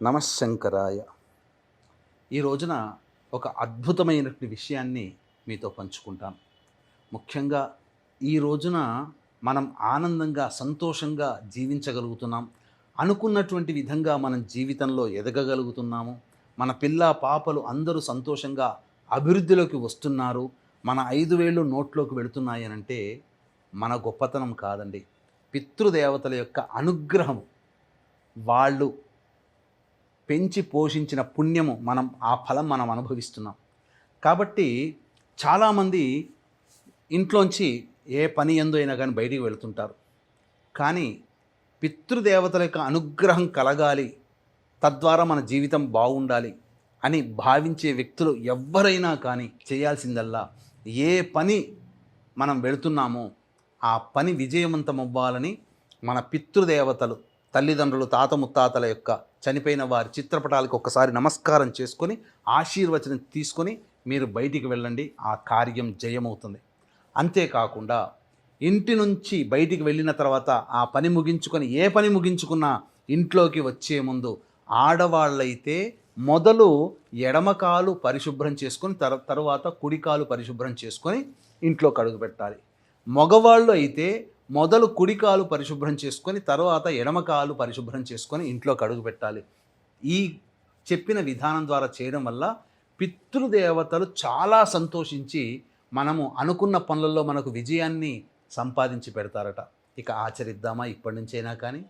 నమశంకరాయ. ఈ రోజున ఒక అద్భుతమైనటువంటి విషయాన్ని మీతో పంచుకుంటాను. ముఖ్యంగా ఈ రోజున మనం ఆనందంగా, సంతోషంగా జీవించగలుగుతున్నాం. అనుకున్నటువంటి విధంగా మనం జీవితంలో ఎదగగలుగుతున్నాము. మన పిల్ల పాపలు అందరూ సంతోషంగా అభివృద్ధిలోకి వస్తున్నారు. మన 5 వేళ్ళు నోట్లోకి వెళుతున్నాయి అనంటే మన గొప్పతనం కాదండి. పితృదేవతల యొక్క అనుగ్రహం. వాళ్ళు పెంచి పోషించిన పుణ్యము ఆ ఫలం మనం అనుభవిస్తున్నాం. కాబట్టి చాలామంది ఇంట్లోంచి ఏ పని యందు అయినా కానీ బయటికి వెళుతుంటారు. కానీ పితృదేవతల యొక్క అనుగ్రహం కలగాలి, తద్వారా మన జీవితం బాగుండాలి అని భావించే వ్యక్తులు ఎవ్వరైనా కానీ చేయాల్సిందల్లా ఏ పని మనం వెళుతున్నామో ఆ పని విజయవంతం అవ్వాలని మన పితృదేవతలు, తల్లిదండ్రులు, తాత ముత్తాతల యొక్క చనిపోయిన వారి చిత్రపటాలకు ఒక్కసారి నమస్కారం చేసుకొని ఆశీర్వచనం తీసుకొని మీరు బయటికి వెళ్ళండి. ఆ కార్యం జయమవుతుంది. అంతేకాకుండా ఇంటి నుంచి బయటికి వెళ్ళిన తర్వాత ఆ పని ముగించుకొని, ఏ పని ముగించుకున్నా ఇంట్లోకి వచ్చే ముందు ఆడవాళ్ళైతే మొదలు ఎడమకాలు పరిశుభ్రం చేసుకొని తరువాత కుడికాలు పరిశుభ్రం చేసుకొని ఇంట్లోకి అడుగు పెట్టాలి. మగవాళ్ళు అయితే మొదలు కుడికాలు పరిశుభ్రం చేసుకొని తర్వాత ఎడమకాలు పరిశుభ్రం చేసుకొని ఇంట్లోకి అడుగు పెట్టాలి. ఈ చెప్పిన విధానం ద్వారా చేయడం వల్ల పితృదేవతలు చాలా సంతోషించి మనము అనుకున్న పనులలో మనకు విజయాన్ని సంపాదించి పెడతారట. ఇక ఆచరిద్దామా ఇప్పటి నుంచైనా కానీ?